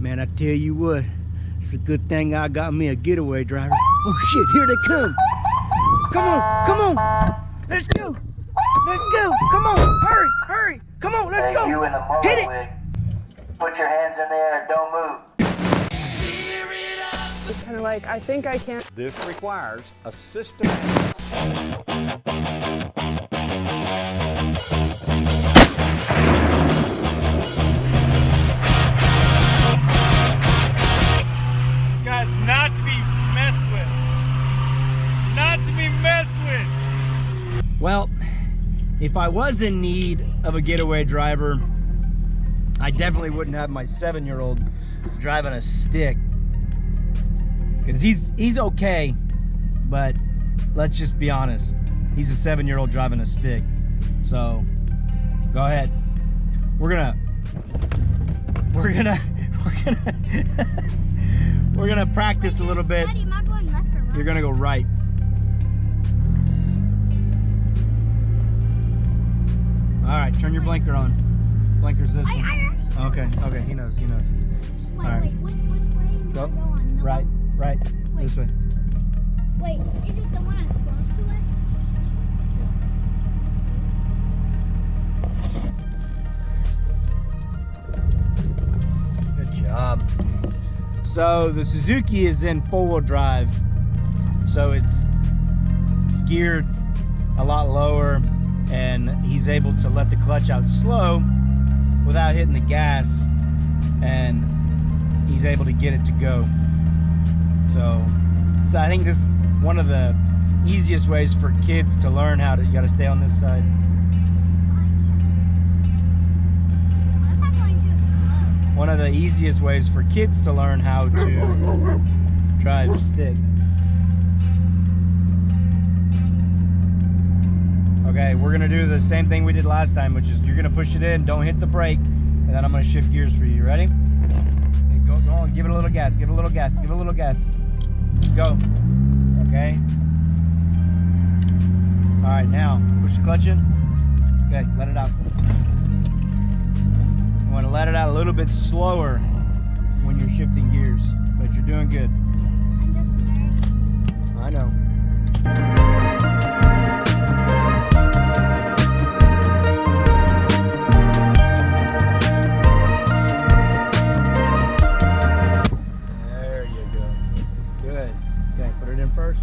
Man, I tell you what, it's a good thing I got me a getaway driver. Oh shit, here they come. Come on, come on. Let's go. Let's go. Come on, hurry, hurry. Come on, let's go. You in the Hit it. wig. Put your hands in the air and don't move. It's kind of like, I think I can. This requires a systematic. This guy's not to be messed with. Not to be messed with. Well, if I was in need of a getaway driver, I definitely wouldn't have my 7-year-old driving a stick. Because he's okay, but let's just be honest. He's a 7-year-old driving a stick. So, go ahead. We're gonna practice a little bit. Daddy, am I going left or right? You're gonna go right. All right, turn your blinker on. Blinker's this one. Okay, okay, he knows, he knows. Wait, All right. wait, which way do Go. I go on? No. Right, right, Wait. this way. Wait, is it the one that's close to us? Good job. So the Suzuki is in 4-wheel drive, so it's geared a lot lower, and he's able to let the clutch out slow without hitting the gas, and he's able to get it to go. So I think this is one of the easiest ways for kids to learn how to. You got to stay on this side. What if I'm going too slow? One of the easiest ways for kids to learn how to drive stick. Okay, we're gonna do the same thing we did last time, which is you're gonna push it in, don't hit the brake, and then I'm gonna shift gears for you. Ready? Okay, go on, give it a little gas, give it a little gas, give it a little gas. Go. Okay. All right, now push the clutch in. Okay, let it out. You want to let it out a little bit slower when you're shifting gears, but you're doing good. I'm just learning. I know. There you go. Good. Okay, put it in first.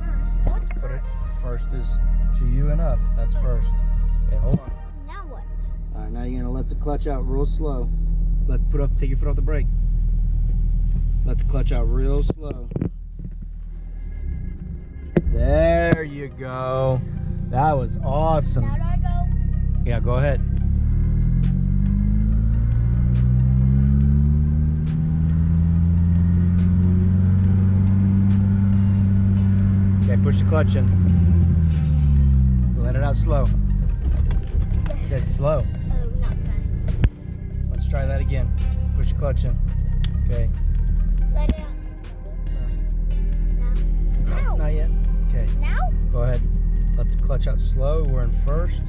First. What's Put it first? first is to you and up. That's first. Okay, hold on. Now what? All right, now you're gonna let the clutch out real slow. Take your foot off the brake. Let the clutch out real slow. There you go. That was awesome. Now do I go? Yeah, go ahead. Okay, push the clutch in. Let it out slow. I said slow. Oh, not fast. Let's try that again. Push the clutch in. Okay. Let it out. No, Now. not yet. Okay. Now? Go ahead. Let the clutch out slow. We're in first.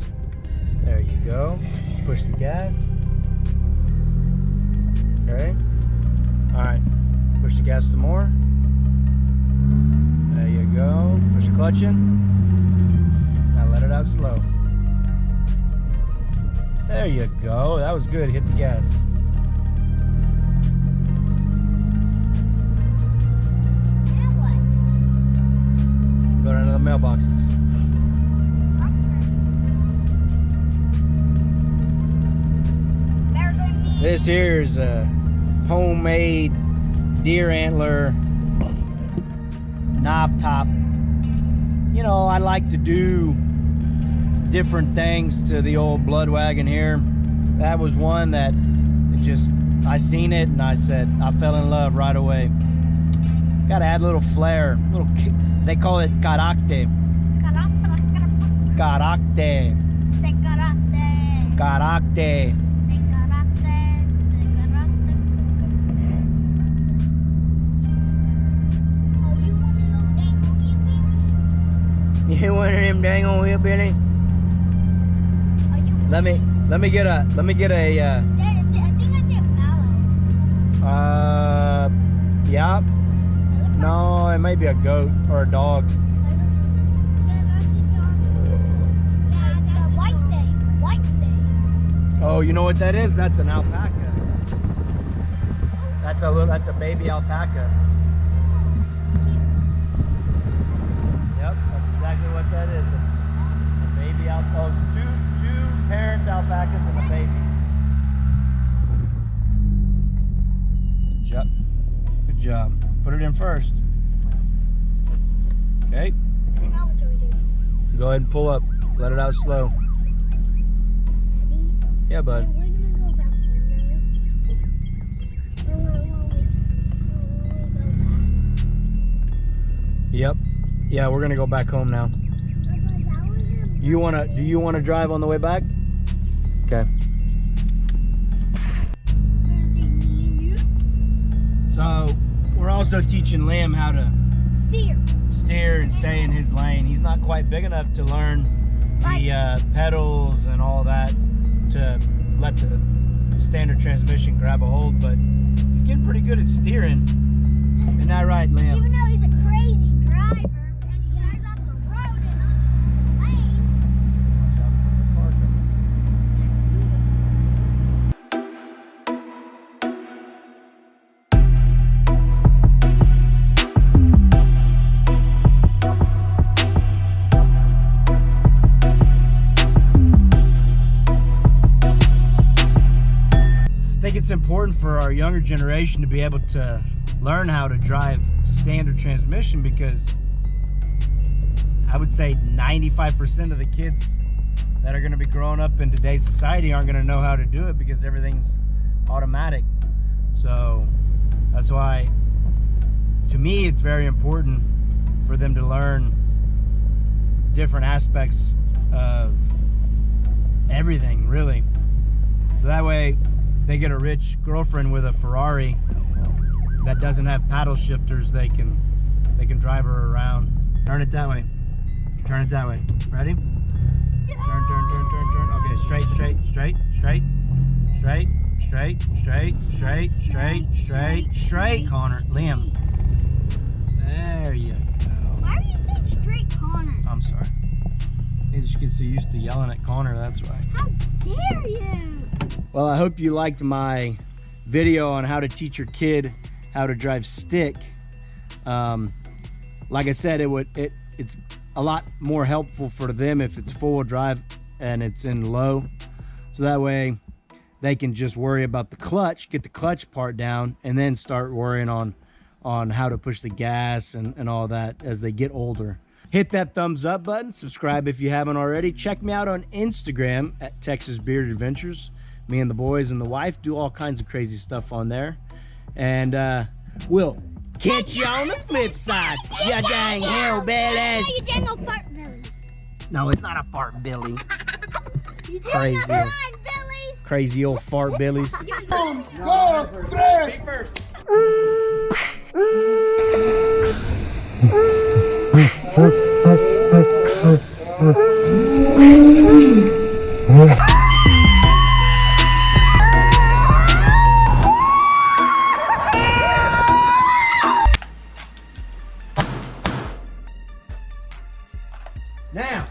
There you go. Push the gas. Okay. All right. Push the gas some more. There you go. Push the clutch in. Now let it out slow. There you go. That was good. Hit the gas. Now what? Go down to the mailboxes. This here is a homemade deer antler knob top. You know, I like to do different things to the old blood wagon here. That was one that I seen it and I said, I fell in love right away. Gotta add a little flair, they call it carácter. Carácter. Say karate. Carácter. Say karate. Say karate. Oh, you want to know dang old hillbilly? You one of them dang old hillbilly? Oh, you Let me get a Dad, I think I see a fallow. Yep. No, it might be a goat or a dog. The white thing. White thing. Oh, you know what that is? That's an alpaca. That's a baby alpaca. Yep, that's exactly what that is. A baby alpaca. Oh, two parent alpacas and a baby. Good job. Good job. Put it in first. Okay. Now what do we do? Go ahead and pull up. Let it out slow. Yeah, bud. We're gonna go back Yep. Yeah, we're gonna go back home now. Do you wanna drive on the way back? Okay. So we're also teaching Liam how to steer and stay in his lane. He's not quite big enough to learn the pedals and all that to let the standard transmission grab a hold, but he's getting pretty good at steering. Isn't that right, Liam? Even though he's a crazy driver and he drives off the road and on the lane. I think it's important for our younger generation to be able to learn how to drive standard transmission, because I would say 95% of the kids that are going to be growing up in today's society aren't going to know how to do it because everything's automatic. So that's why, to me, it's very important for them to learn different aspects of everything, really. So that way they get a rich girlfriend with a Ferrari that doesn't have paddle shifters. They can drive her around. Turn it that way. Turn it that way. Ready? Turn. Okay, straight. Straight, Connor. Liam. There you go. Why are you saying straight, Connor? I'm sorry. You just get so used to yelling at Connor, that's why. How dare you? Well, I hope you liked my video on how to teach your kid how to drive stick. Like I said, it's a lot more helpful for them if it's four-wheel drive and it's in low. So that way they can just worry about the clutch, get the clutch part down, and then start worrying on how to push the gas and all that as they get older. Hit that thumbs up button, subscribe if you haven't already. Check me out on Instagram at Texas Bearded Adventures. Me and the boys and the wife do all kinds of crazy stuff on there. And we'll catch you on the flip side. You dang hell badass. You dang old fart billies. No, it's not a fart billy. You dang Crazy. old fart billies. Crazy old fart billies. Now,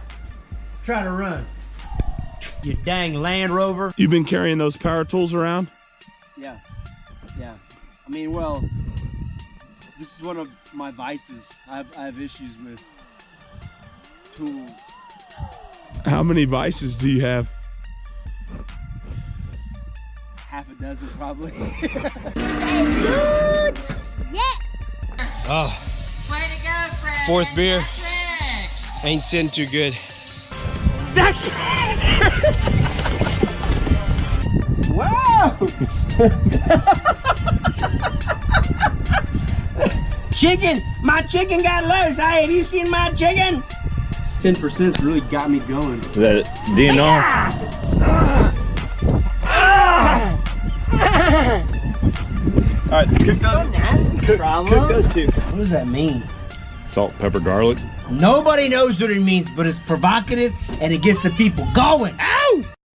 try to run. You dang Land Rover. You've been carrying those power tools around? Yeah. I mean, well, this is one of my vices. I have issues with tools. How many vices do you have? Half a dozen, probably. Good shit. Oh. Way to go, Fred. Fourth beer. Patrick. Ain't sitting too good. Wow! Chicken! My chicken got loose. Hey, have you seen my chicken? 10%'s really got me going. Is that DNR? All right, cook those two. What does that mean? Salt, pepper, garlic. Nobody knows what it means, but it's provocative and it gets the people going. Ow!